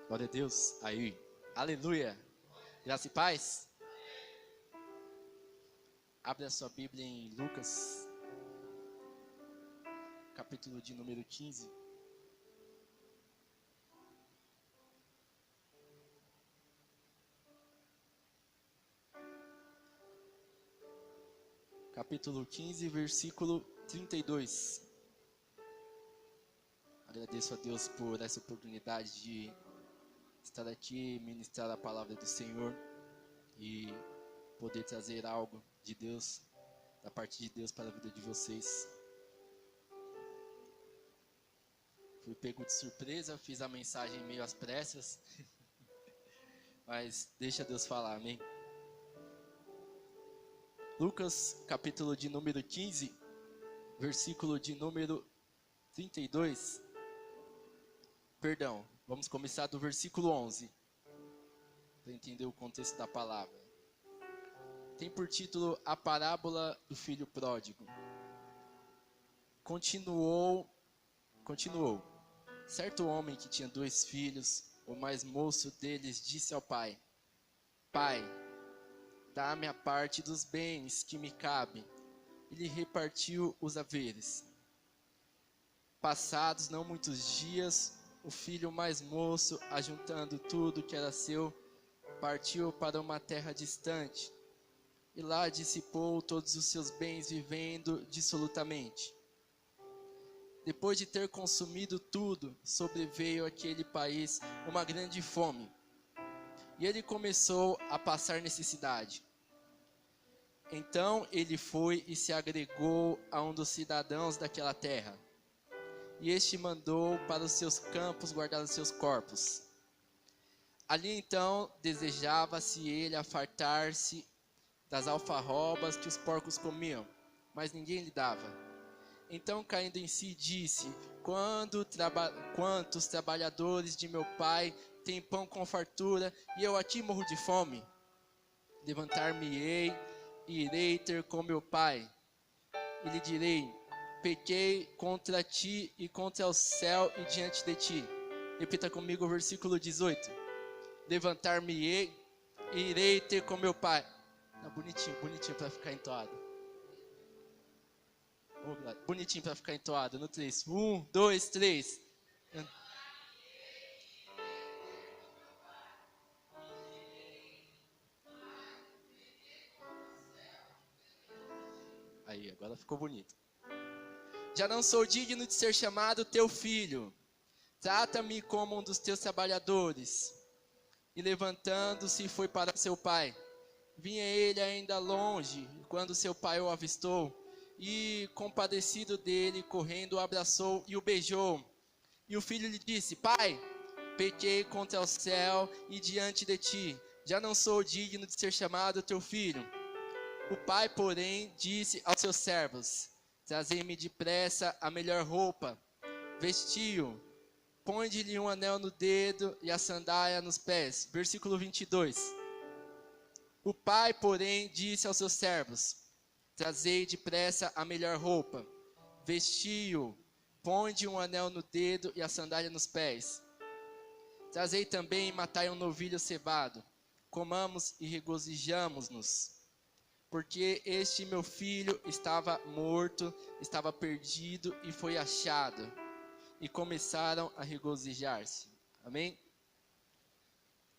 Glória a Deus. Aí. Aleluia. Graça e paz. Abre a sua Bíblia em Lucas, capítulo de número 15. Capítulo 15, versículo 32. Agradeço a Deus por essa oportunidade de estar aqui e ministrar a palavra do Senhor e poder trazer algo de Deus, da parte de Deus para a vida de vocês. Fui pego de surpresa, fiz a mensagem meio às pressas, mas deixa Deus falar, amém? Lucas, capítulo de número 15, versículo de número 32. Perdão, vamos começar do versículo 11, para entender o contexto da palavra. Tem por título a parábola do filho pródigo. Continuou. Certo homem que tinha 2 filhos, o mais moço deles disse ao pai: Pai, dá-me a parte dos bens que me cabe. E lhe repartiu os haveres. Passados não muitos dias, o filho mais moço, ajuntando tudo que era seu, partiu para uma terra distante, e lá dissipou todos os seus bens, vivendo dissolutamente. Depois de ter consumido tudo, sobreveio àquele país uma grande fome, e ele começou a passar necessidade. Então ele foi e se agregou a um dos cidadãos daquela terra, e este mandou para os seus campos guardar os seus corpos. Ali então desejava-se ele a fartar-se das alfarrobas que os porcos comiam, mas ninguém lhe dava. Então, caindo em si, disse: Quantos trabalhadores de meu pai têm pão com fartura, e eu aqui morro de fome? Levantar-me-ei e irei ter com meu pai, e lhe direi: Pequei contra ti e contra o céu e diante de ti. Repita comigo o versículo 18. Levantar-me-ei e irei ter com meu pai. Não, bonitinho para ficar entoado. Bonitinho para ficar entoado. No 3. 1, 2, 3. Aí, agora ficou bonito. Já não sou digno de ser chamado teu filho. Trata-me como um dos teus trabalhadores. E levantando-se foi para seu pai. Vinha ele ainda longe, quando seu pai o avistou, e compadecido dele, correndo, o abraçou e o beijou. E o filho lhe disse: Pai, pequei contra o céu e diante de ti, já não sou digno de ser chamado teu filho. O pai, porém, disse aos seus servos: Trazei-me depressa a melhor roupa, vestiu, põe-lhe um anel no dedo e a sandália nos pés. Versículo 22. O pai, porém, disse aos seus servos: Trazei depressa a melhor roupa, vestiu, põe-lhe um anel no dedo e a sandália nos pés. Trazei também e matai um novilho cevado, comamos e regozijamo-nos. Porque este meu filho estava morto, estava perdido e foi achado. E começaram a regozijar-se. Amém?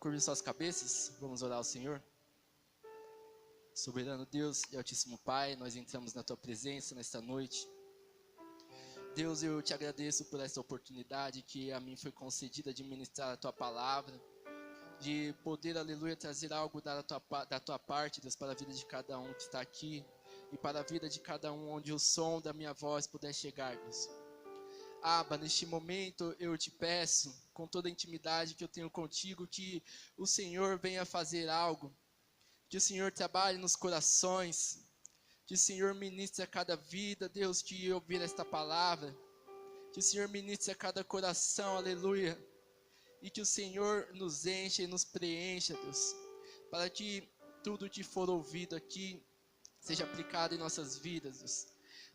Curve suas cabeças, vamos orar ao Senhor. Soberano Deus e Altíssimo Pai, nós entramos na Tua presença nesta noite. Deus, eu te agradeço por essa oportunidade que a mim foi concedida de ministrar a Tua palavra, de poder, aleluia, trazer algo da tua parte, Deus, para a vida de cada um que está aqui e para a vida de cada um onde o som da minha voz puder chegar, Deus. Abba, neste momento eu te peço, com toda a intimidade que eu tenho contigo, que o Senhor venha fazer algo, que o Senhor trabalhe nos corações, que o Senhor ministre a cada vida, Deus, que ouvir esta palavra, que o Senhor ministre a cada coração, aleluia, e que o Senhor nos encha e nos preencha, Deus, para que tudo que for ouvido aqui seja aplicado em nossas vidas, Deus.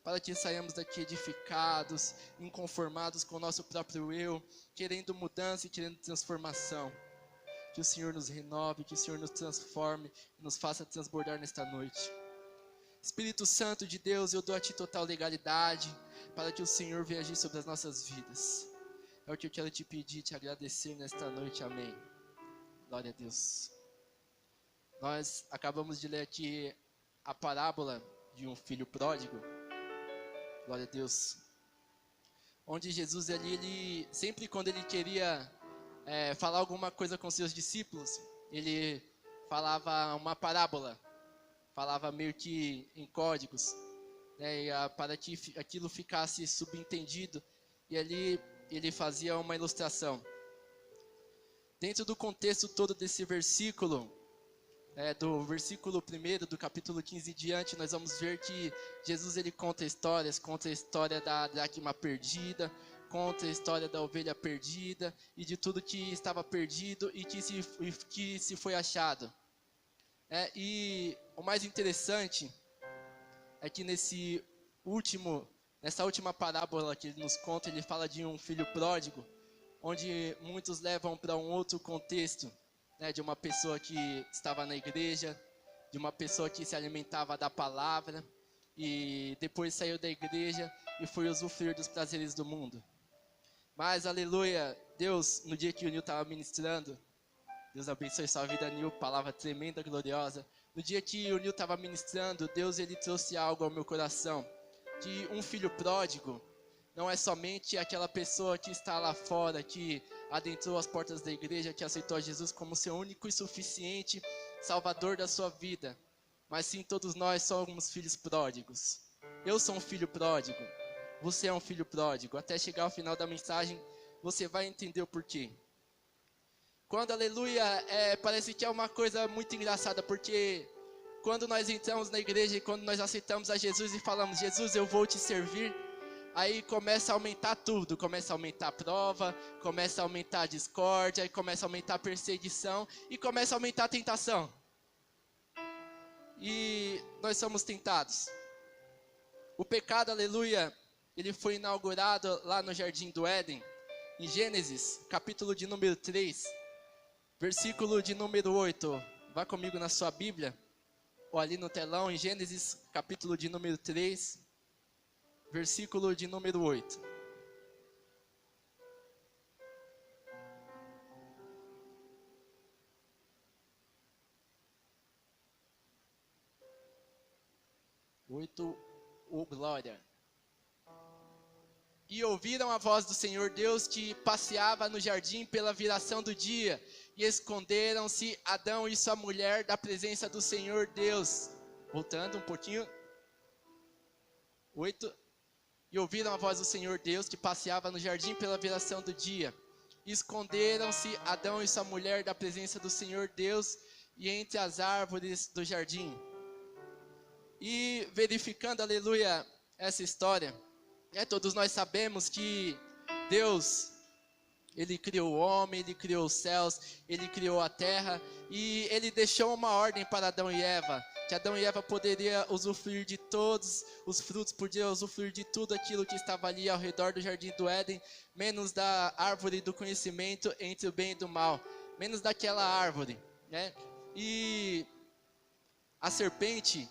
para que saiamos daqui edificados, inconformados com o nosso próprio eu, querendo mudança e querendo transformação. Que o Senhor nos renove, que o Senhor nos transforme e nos faça transbordar nesta noite. Espírito Santo de Deus, eu dou a Ti total legalidade para que o Senhor venha agir sobre as nossas vidas. É o que eu quero te pedir, te agradecer nesta noite, amém. Glória a Deus. Nós acabamos de ler aqui a parábola de um filho pródigo. Glória a Deus. Onde Jesus ali, ele sempre quando ele queria falar alguma coisa com seus discípulos, ele falava uma parábola, falava meio que em códigos, né, para que aquilo ficasse subentendido, e ali ele fazia uma ilustração. Dentro do contexto todo desse versículo, do versículo 1 do capítulo 15 em diante, nós vamos ver que Jesus ele conta a história da dracma perdida, conta a história da ovelha perdida e de tudo que estava perdido e que se foi achado. E o mais interessante é que nessa última parábola que ele nos conta, ele fala de um filho pródigo, onde muitos levam para um outro contexto, de uma pessoa que estava na igreja, de uma pessoa que se alimentava da palavra e depois saiu da igreja e foi usufruir dos prazeres do mundo. Mas, aleluia, Deus, no dia que o Nil estava ministrando, Deus abençoe sua vida, Nil, palavra tremenda, gloriosa. No dia que o Nil estava ministrando, Deus ele trouxe algo ao meu coração, que um filho pródigo não é somente aquela pessoa que está lá fora, que adentrou as portas da igreja, que aceitou a Jesus como seu único e suficiente Salvador da sua vida, mas sim todos nós somos filhos pródigos. Eu sou um filho pródigo, você é um filho pródigo. Até chegar ao final da mensagem, você vai entender o porquê. Quando, aleluia, parece que é uma coisa muito engraçada, porque quando nós entramos na igreja e quando nós aceitamos a Jesus e falamos, Jesus, eu vou te servir, aí começa a aumentar tudo, começa a aumentar a prova, começa a aumentar a discórdia, aí começa a aumentar a perseguição e começa a aumentar a tentação. E nós somos tentados. O pecado, aleluia, ele foi inaugurado lá no Jardim do Éden, em Gênesis, capítulo de número 3, versículo de número 8. Vá comigo na sua Bíblia, ou ali no telão, em Gênesis, capítulo de número 3, versículo de número 8. Glória. E ouviram a voz do Senhor Deus que passeava no jardim pela viração do dia, e esconderam-se Adão e sua mulher da presença do Senhor Deus. Voltando um pouquinho. 8. E ouviram a voz do Senhor Deus que passeava no jardim pela viração do dia. E esconderam-se Adão e sua mulher da presença do Senhor Deus e entre as árvores do jardim. E verificando, aleluia, essa história, todos nós sabemos que Deus, Ele criou o homem, Ele criou os céus, Ele criou a terra e Ele deixou uma ordem para Adão e Eva, que Adão e Eva poderiam usufruir de todos os frutos, podiam usufruir de tudo aquilo que estava ali ao redor do Jardim do Éden, menos da árvore do conhecimento entre o bem e do mal, menos daquela árvore, E a serpente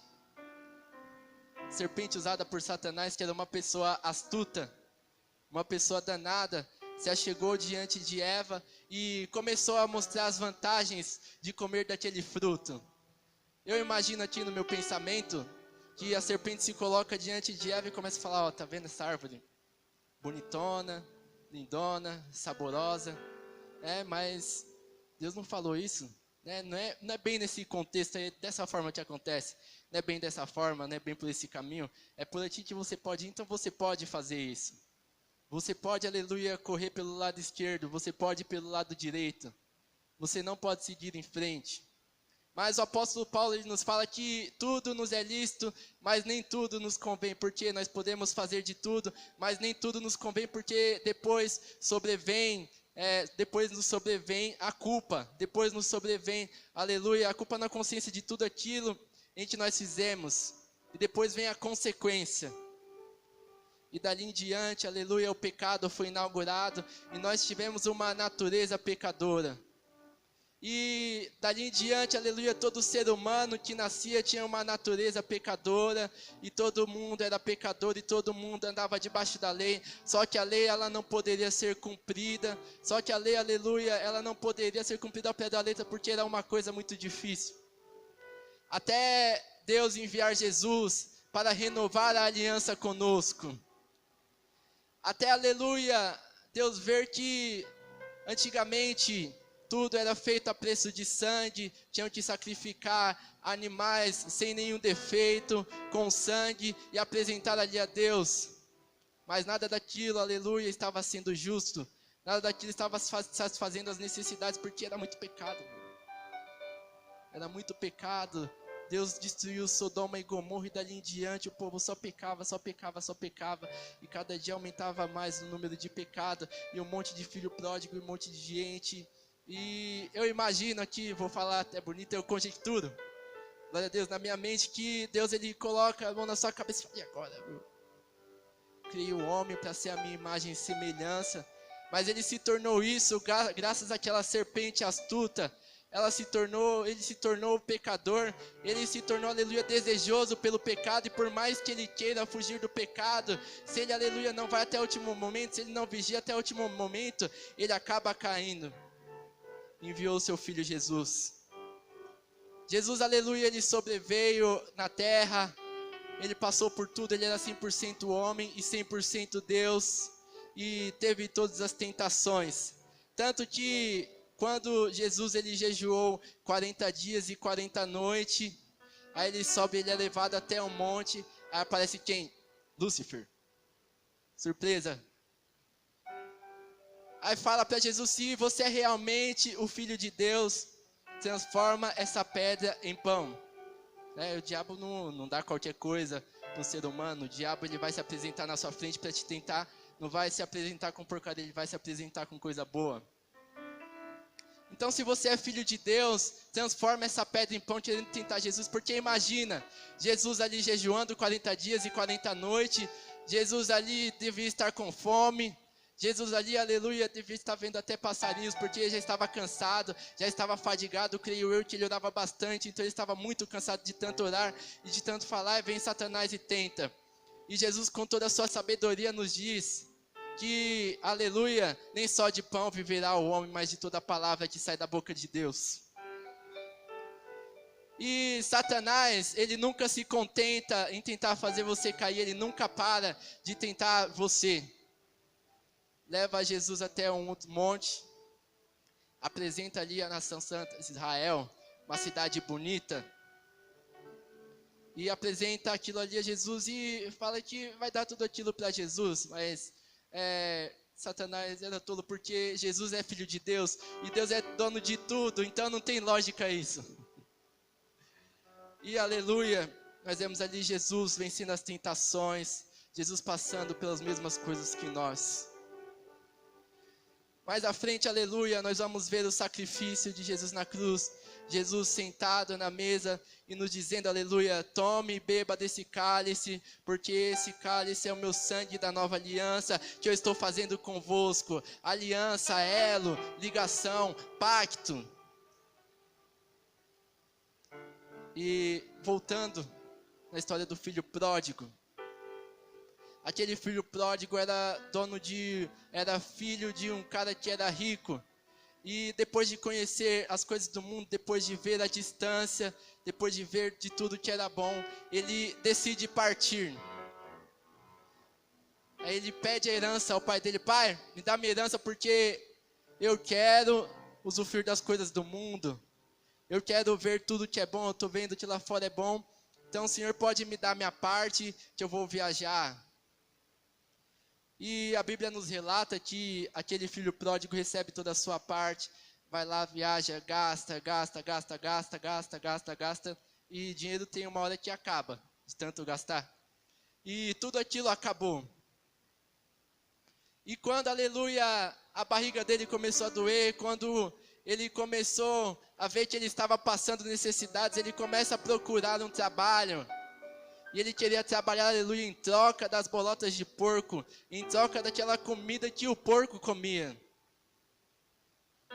usada por Satanás, que era uma pessoa astuta, uma pessoa danada, se achegou diante de Eva e começou a mostrar as vantagens de comer daquele fruto. Eu imagino aqui no meu pensamento que a serpente se coloca diante de Eva e começa a falar, tá vendo essa árvore? Bonitona, lindona, saborosa. Mas Deus não falou isso. Não é bem nesse contexto, é dessa forma que acontece. Não é bem dessa forma, não é bem por esse caminho. É por aqui que você pode ir, então você pode fazer isso. Você pode, aleluia, correr pelo lado esquerdo, você pode ir pelo lado direito. Você não pode seguir em frente. Mas o apóstolo Paulo ele nos fala que tudo nos é lícito, mas nem tudo nos convém, porque nós podemos fazer de tudo, mas nem tudo nos convém, porque depois nos sobrevém a culpa, depois nos sobrevém, aleluia, a culpa na consciência de tudo aquilo em que nós fizemos, e depois vem a consequência. E dali em diante, aleluia, o pecado foi inaugurado e nós tivemos uma natureza pecadora. E dali em diante, aleluia, todo ser humano que nascia tinha uma natureza pecadora, e todo mundo era pecador, e todo mundo andava debaixo da lei. Só que a lei, ela não poderia ser cumprida, só que a lei, aleluia, ela não poderia ser cumprida ao pé da letra, porque era uma coisa muito difícil. Até Deus enviar Jesus para renovar a aliança conosco. Até, aleluia, Deus ver que antigamente tudo era feito a preço de sangue, tinham que sacrificar animais sem nenhum defeito, com sangue, e apresentar ali a Deus. Mas nada daquilo, aleluia, estava sendo justo, nada daquilo estava satisfazendo as necessidades, porque era muito pecado. Era muito pecado. Deus destruiu Sodoma e Gomorra, e dali em diante o povo só pecava, só pecava, só pecava. E cada dia aumentava mais o número de pecado, e um monte de filho pródigo, e um monte de gente. E eu imagino aqui, vou falar até bonito, eu conjecturo, glória a Deus, na minha mente, que Deus, ele coloca a mão na sua cabeça e fala: e agora? Eu criei o homem para ser a minha imagem e semelhança. Mas ele se tornou isso graças àquela serpente astuta. Ele se tornou pecador, ele se tornou, aleluia, desejoso pelo pecado, e por mais que ele queira fugir do pecado, se ele, aleluia, não vai até o último momento, se ele não vigia até o último momento, ele acaba caindo. Enviou o seu filho Jesus. Jesus, aleluia, ele sobreveio na terra, ele passou por tudo, ele era 100% homem e 100% Deus, e teve todas as tentações. Tanto que quando Jesus, ele jejuou 40 dias e 40 noites, aí ele sobe, ele é levado até um monte, aí aparece quem? Lúcifer. Surpresa. Aí fala para Jesus: se você é realmente o Filho de Deus, transforma essa pedra em pão. O diabo não dá qualquer coisa para o ser humano. O diabo, ele vai se apresentar na sua frente para te tentar, não vai se apresentar com porcaria, ele vai se apresentar com coisa boa. Então, se você é filho de Deus, transforma essa pedra em pão, querendo tentar Jesus. Porque imagina, Jesus ali jejuando 40 dias e 40 noites, Jesus ali devia estar com fome, Jesus ali, aleluia, devia estar vendo até passarinhos, porque já estava cansado, já estava fadigado, creio eu que ele orava bastante, então ele estava muito cansado de tanto orar e de tanto falar, e vem Satanás e tenta. E Jesus, com toda a sua sabedoria, nos diz que, aleluia, nem só de pão viverá o homem, mas de toda a palavra que sai da boca de Deus. E Satanás, ele nunca se contenta em tentar fazer você cair, ele nunca para de tentar você. Leva Jesus até um outro monte, apresenta ali a nação santa Israel, uma cidade bonita, e apresenta aquilo ali a Jesus e fala que vai dar tudo aquilo para Jesus, mas Satanás era tolo, porque Jesus é filho de Deus e Deus é dono de tudo, então não tem lógica isso. E aleluia, nós vemos ali Jesus vencendo as tentações, Jesus passando pelas mesmas coisas que nós. Mais à frente, aleluia, nós vamos ver o sacrifício de Jesus na cruz. Jesus sentado na mesa e nos dizendo, aleluia: tome e beba desse cálice, porque esse cálice é o meu sangue da nova aliança que eu estou fazendo convosco. Aliança, elo, ligação, pacto. E voltando na história do filho pródigo. Aquele filho pródigo era filho de um cara que era rico. E depois de conhecer as coisas do mundo, depois de ver a distância, depois de ver de tudo que era bom, ele decide partir. Aí ele pede a herança ao pai dele: pai, me dá minha herança porque eu quero usufruir das coisas do mundo. Eu quero ver tudo que é bom, eu estou vendo que lá fora é bom. Então o Senhor pode me dar minha parte, que eu vou viajar. E a Bíblia nos relata que aquele filho pródigo recebe toda a sua parte, vai lá, viaja, gasta, e dinheiro tem uma hora que acaba, de tanto gastar. E tudo aquilo acabou. E quando, aleluia, a barriga dele começou a doer, quando ele começou a ver que ele estava passando necessidades, ele começa a procurar um trabalho. E ele queria trabalhar, aleluia, em troca das bolotas de porco, em troca daquela comida que o porco comia.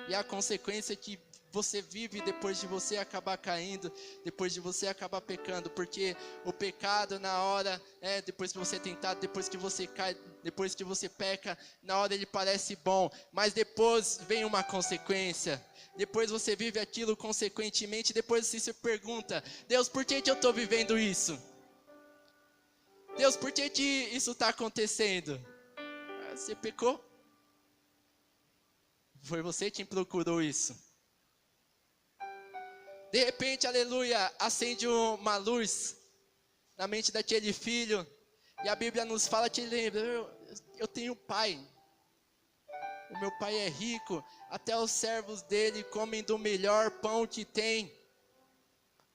E a consequência que você vive depois de você acabar caindo, depois de você acabar pecando, porque o pecado na hora, depois que você é tentado, depois que você cai, depois que você peca, na hora ele parece bom, mas depois vem uma consequência, depois você vive aquilo consequentemente, depois você se pergunta, Deus, por que eu estou vivendo isso? Deus, por que isso está acontecendo? Você pecou? Foi você quem procurou isso. De repente, aleluia, acende uma luz na mente daquele filho. E a Bíblia nos fala que ele lembra, eu tenho um pai. O meu pai é rico, até os servos dele comem do melhor pão que tem.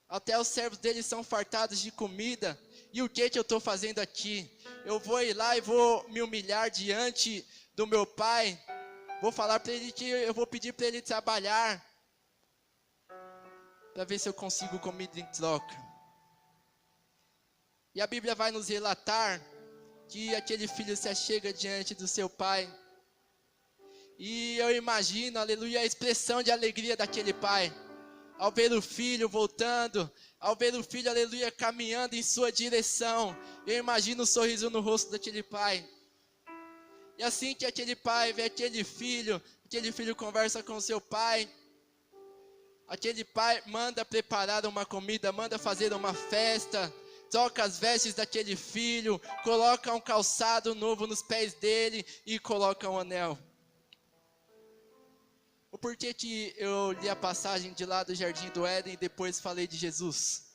Até os servos dele são fartados de comida. E o que eu estou fazendo aqui? Eu vou ir lá e vou me humilhar diante do meu pai. Vou falar para ele que eu vou pedir para ele trabalhar. Para ver se eu consigo comida em troca. E a Bíblia vai nos relatar que aquele filho se achega diante do seu pai. E eu imagino, aleluia, a expressão de alegria daquele pai. Ao ver o filho voltando, ao ver o filho, aleluia, caminhando em sua direção. Eu imagino o sorriso no rosto daquele pai. E assim que aquele pai vê aquele filho conversa com seu pai. Aquele pai manda preparar uma comida, manda fazer uma festa. Troca as vestes daquele filho, coloca um calçado novo nos pés dele e coloca um anel. O porquê que eu li a passagem de lá do Jardim do Éden e depois falei de Jesus?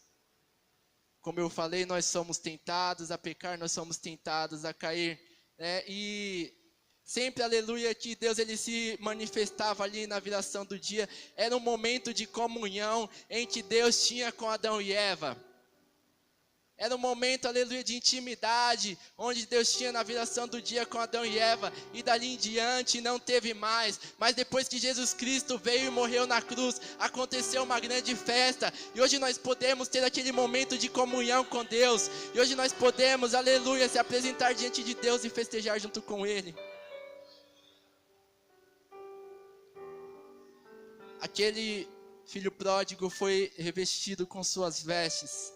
Como eu falei, nós somos tentados a pecar, nós somos tentados a cair, né? E sempre, aleluia, que Deus ele se manifestava ali na viração do dia. Era um momento de comunhão em que Deus tinha com Adão e Eva. Era um momento, aleluia, de intimidade, onde Deus tinha na viração do dia com Adão e Eva, e dali em diante não teve mais. Mas depois que Jesus Cristo veio e morreu na cruz, aconteceu uma grande festa, e hoje nós podemos ter aquele momento de comunhão com Deus, e hoje nós podemos, aleluia, se apresentar diante de Deus e festejar junto com Ele. Aquele filho pródigo foi revestido com suas vestes.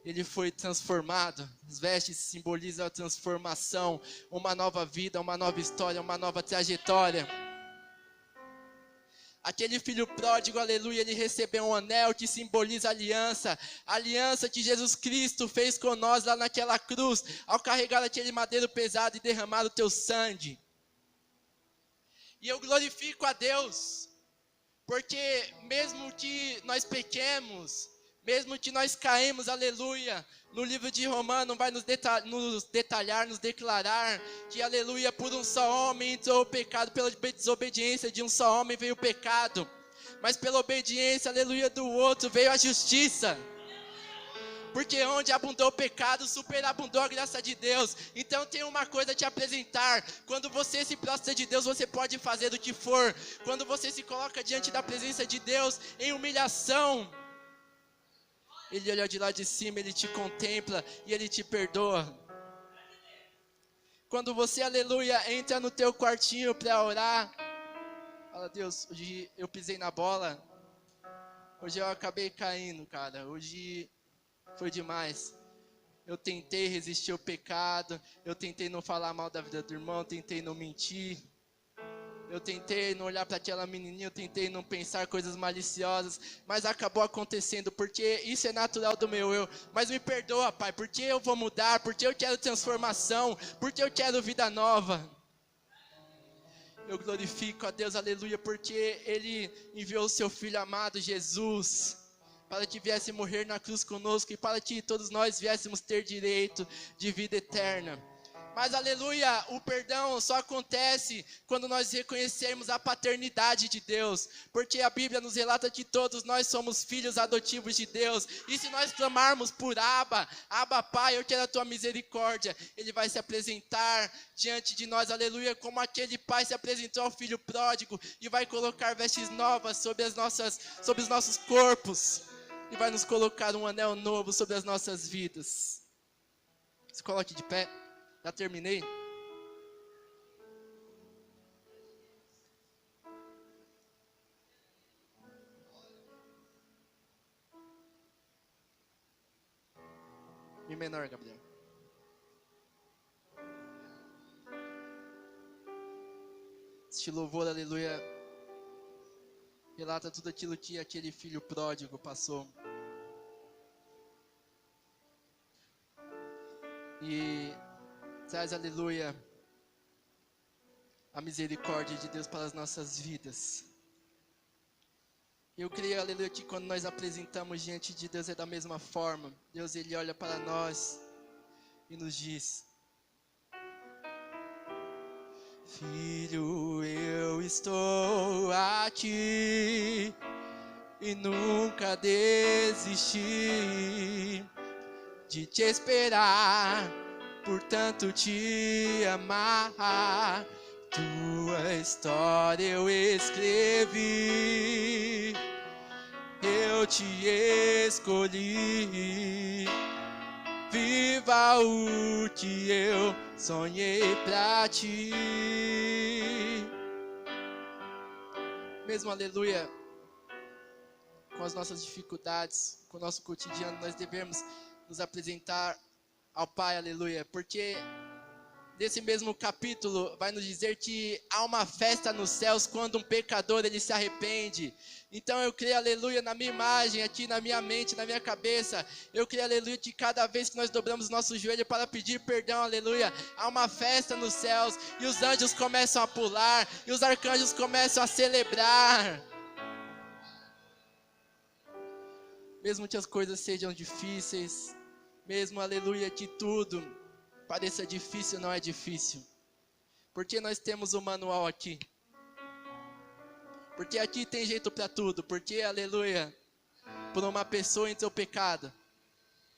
Ele foi transformado. As vestes simbolizam a transformação, uma nova vida, uma nova história, uma nova trajetória. Aquele filho pródigo, aleluia, ele recebeu um anel que simboliza a aliança que Jesus Cristo fez com nós lá naquela cruz, ao carregar aquele madeiro pesado e derramar o teu sangue. E eu glorifico a Deus, porque mesmo que nós pequemos, mesmo que nós caímos, aleluia, no livro de Romanos vai nos detalhar, nos declarar que, aleluia, por um só homem entrou o pecado, pela desobediência de um só homem veio o pecado, mas pela obediência, aleluia, do outro veio a justiça. Porque onde abundou o pecado, superabundou a graça de Deus. Então tem uma coisa a te apresentar. Quando você se prostra de Deus, você pode fazer o que for. Quando você se coloca diante da presença de Deus em humilhação, Ele olha de lá de cima, Ele te contempla e Ele te perdoa. Quando você, aleluia, entra no teu quartinho para orar, fala, Deus, hoje eu pisei na bola, hoje eu acabei caindo, cara, hoje foi demais. Eu tentei resistir ao pecado, eu tentei não falar mal da vida do irmão, tentei não mentir. Eu tentei não olhar para aquela menininha, eu tentei não pensar coisas maliciosas, mas acabou acontecendo, porque isso é natural do meu eu. Mas me perdoa, Pai, porque eu vou mudar, porque eu quero transformação, porque eu quero vida nova. Eu glorifico a Deus, aleluia, porque Ele enviou o seu Filho amado, Jesus, para que viesse morrer na cruz conosco e para que todos nós viéssemos ter direito de vida eterna. Mas, aleluia, o perdão só acontece quando nós reconhecermos a paternidade de Deus. Porque a Bíblia nos relata que todos nós somos filhos adotivos de Deus. E se nós clamarmos por Abba, Abba Pai, eu quero a tua misericórdia, Ele vai se apresentar diante de nós, aleluia, como aquele pai se apresentou ao filho pródigo e vai colocar vestes novas sobre os nossos corpos. e vai nos colocar um anel novo sobre as nossas vidas. Se coloque de pé. Já terminei. Mi menor, Gabriel. Este louvor, aleluia, relata tudo aquilo que aquele filho pródigo passou. E traz, aleluia, a misericórdia de Deus para as nossas vidas. Eu creio, aleluia, que quando nós apresentamos diante de Deus é da mesma forma. Deus, Ele olha para nós e nos diz: Filho, eu estou aqui e nunca desisti de te esperar, portanto te amar. Tua história eu escrevi, eu te escolhi. Viva o que eu sonhei pra ti. Mesmo, aleluia, com as nossas dificuldades, com o nosso cotidiano, nós devemos nos apresentar ao Pai, aleluia, porque nesse mesmo capítulo vai nos dizer que há uma festa nos céus quando um pecador ele se arrepende. Então eu creio, aleluia, na minha imagem, aqui na minha mente, na minha cabeça, eu creio, aleluia, que cada vez que nós dobramos nosso joelho para pedir perdão, aleluia, há uma festa nos céus e os anjos começam a pular e os arcanjos começam a celebrar. Mesmo que as coisas sejam difíceis, mesmo, aleluia, que tudo pareça difícil, não é difícil. Porque nós temos o manual aqui. Porque aqui tem jeito para tudo. Porque, aleluia, por uma pessoa entrou o pecado.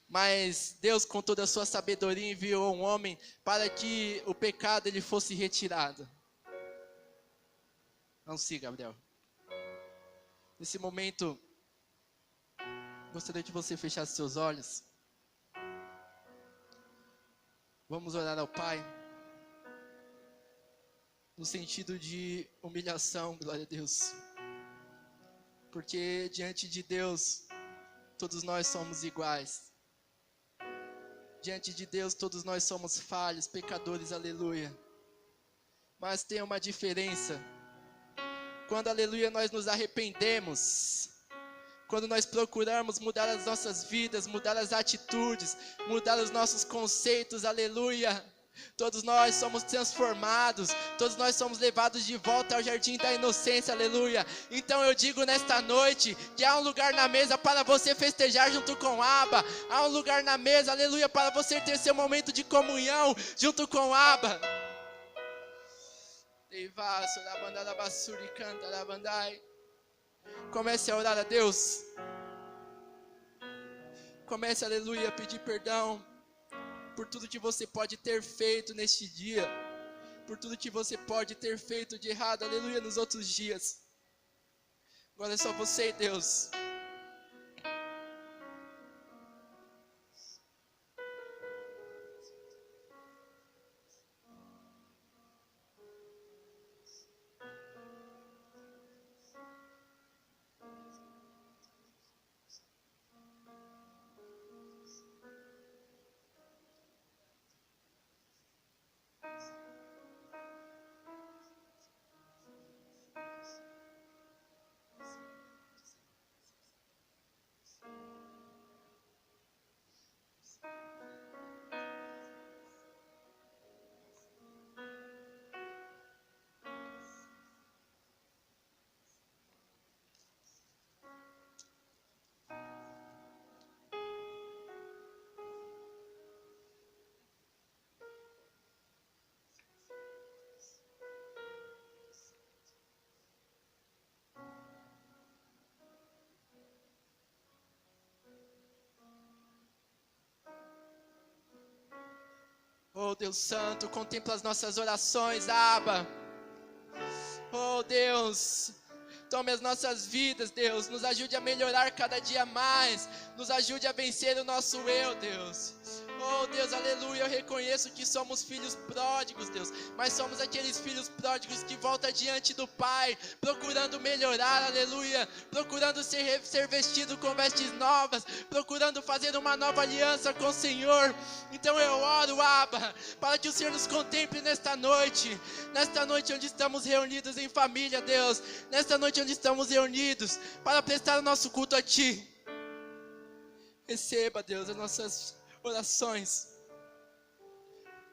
Mas Deus, com toda a sua sabedoria, enviou um homem para que o pecado ele fosse retirado. Não siga, Gabriel. Nesse momento, gostaria que você fechasse seus olhos. Vamos orar ao Pai, no sentido de humilhação, glória a Deus. Porque diante de Deus, todos nós somos iguais. Diante de Deus, todos nós somos falhos, pecadores, aleluia. Mas tem uma diferença. Quando, aleluia, nós nos arrependemos, quando nós procuramos mudar as nossas vidas, mudar as atitudes, mudar os nossos conceitos, aleluia, todos nós somos transformados, todos nós somos levados de volta ao jardim da inocência, aleluia. Então eu digo nesta noite que há um lugar na mesa para você festejar junto com Abba, há um lugar na mesa, aleluia, para você ter seu momento de comunhão junto com Abba. Comece a orar a Deus. Comece, aleluia, a pedir perdão por tudo que você pode ter feito neste dia, por tudo que você pode ter feito de errado, aleluia, nos outros dias. Agora é só você e Deus. Oh Deus Santo, contempla as nossas orações, Abba. Oh Deus, Tome as nossas vidas, Deus. Nos ajude a melhorar cada dia mais. Nos ajude a vencer o nosso eu, Deus. Oh, Deus, aleluia. Eu reconheço que somos filhos pródigos, Deus. Mas somos aqueles filhos pródigos que voltam diante do Pai, procurando melhorar, aleluia. Procurando ser vestido com vestes novas. Procurando fazer uma nova aliança com o Senhor. Então eu oro, Abba, para que o Senhor nos contemple nesta noite. Nesta noite onde estamos reunidos em família, Deus. Nesta noite onde estamos reunidos para prestar o nosso culto a Ti. Receba, Deus, as nossas orações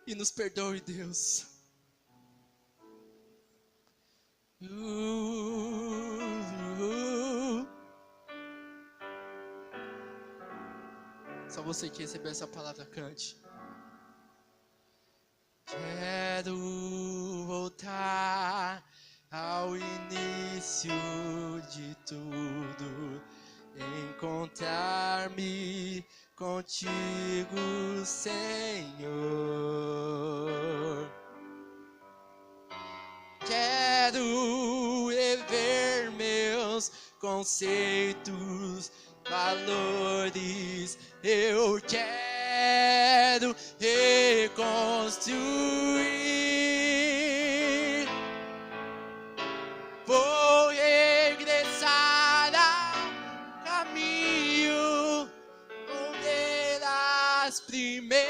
e nos perdoe, Deus. Só você que recebeu essa palavra, cante. Quero voltar ao início de tudo, encontrar-me contigo, Senhor. Quero rever meus conceitos, valores. Eu quero reconstruir. Vou regressar ao caminho onde as primeiras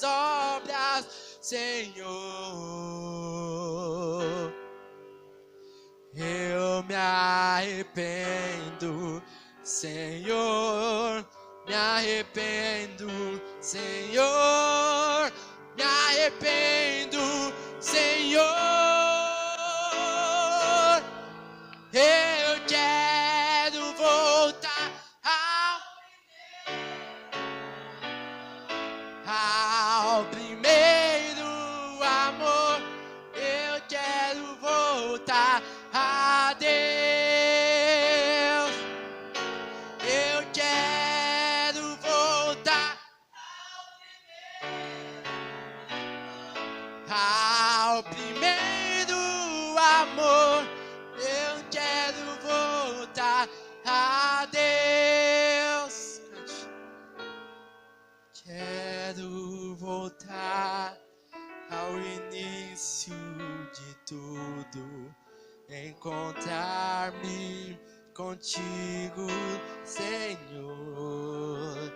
obras, Senhor. Eu me arrependo, Senhor. Me arrependo, Senhor. Me arrependo, Senhor. Eu quero voltar ao primeiro amor. Eu quero voltar a Deus. Eu quero voltar ao primeiro amor. Eu quero voltar a Deus. Quero voltar ao início de tudo, encontrar-me contigo, Senhor.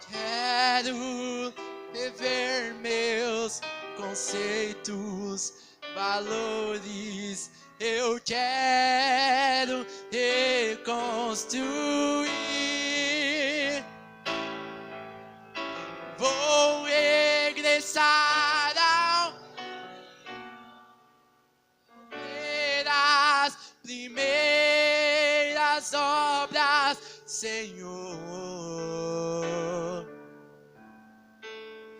Quero rever meus conceitos, valores. Eu quero reconstruir. Vou regressar ao as primeiras obras, Senhor.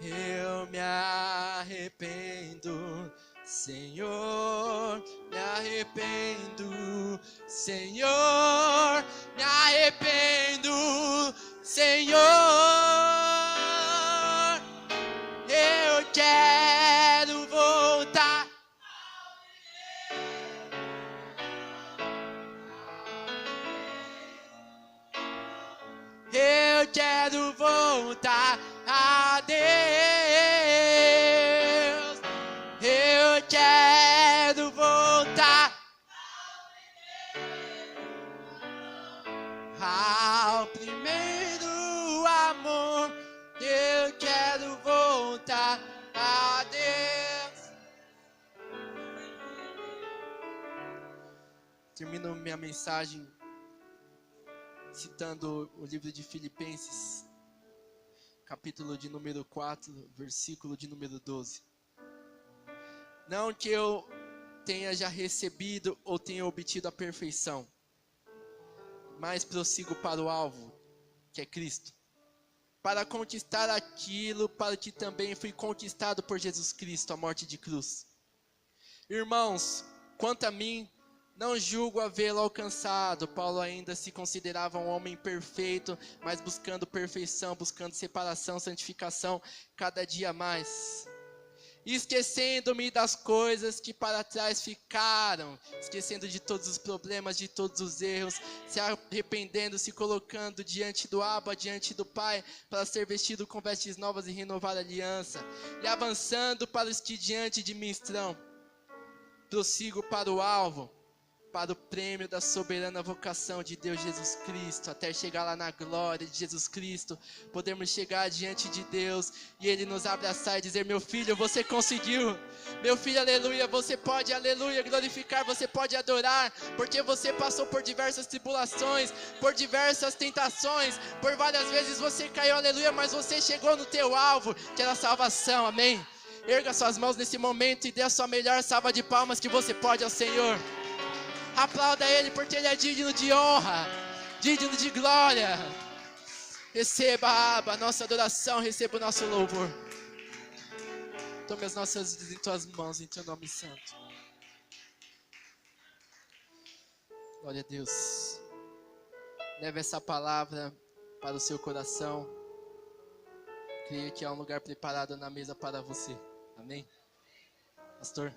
Eu me arrependo, Senhor. Me arrependo, Senhor. Me arrependo, Senhor. Eu quero voltar. Eu quero voltar a Deus. Eu quero voltar ao primeiro amor. Eu quero voltar a Deus. Termino minha mensagem citando o livro de Filipenses, capítulo de número 4, versículo de número 12. Não que eu tenha já recebido ou tenha obtido a perfeição, mas prossigo para o alvo, que é Cristo, para conquistar aquilo para que também fui conquistado por Jesus Cristo, a morte de cruz. Irmãos, quanto a mim, não julgo havê-lo alcançado. Paulo ainda se considerava um homem perfeito, mas buscando perfeição, buscando separação, santificação, cada dia mais. esquecendo-me das coisas que para trás ficaram, esquecendo de todos os problemas, de todos os erros, se arrependendo, se colocando diante do Abba, diante do Pai, para ser vestido com vestes novas e renovar a aliança, e avançando para os que diante de mim estão, prossigo para o alvo, para o prêmio da soberana vocação de Deus Jesus Cristo, até chegar lá na glória de Jesus Cristo, podemos chegar diante de Deus, e Ele nos abraçar e dizer: meu filho, você conseguiu, meu filho, aleluia, você pode, aleluia, glorificar, você pode adorar, porque você passou por diversas tribulações, por diversas tentações, por várias vezes você caiu, aleluia, mas você chegou no teu alvo, que era a salvação, amém? Erga suas mãos nesse momento e dê a sua melhor salva de palmas que você pode ao Senhor. Aplauda Ele, porque Ele é digno de honra, digno de glória. Receba, Abba, a nossa adoração, receba o nosso louvor. Tome as nossas vidas em Tuas mãos, em Teu nome santo. Glória a Deus. Leve essa palavra para o seu coração. Creio que há um lugar preparado na mesa para você. Amém? Pastor.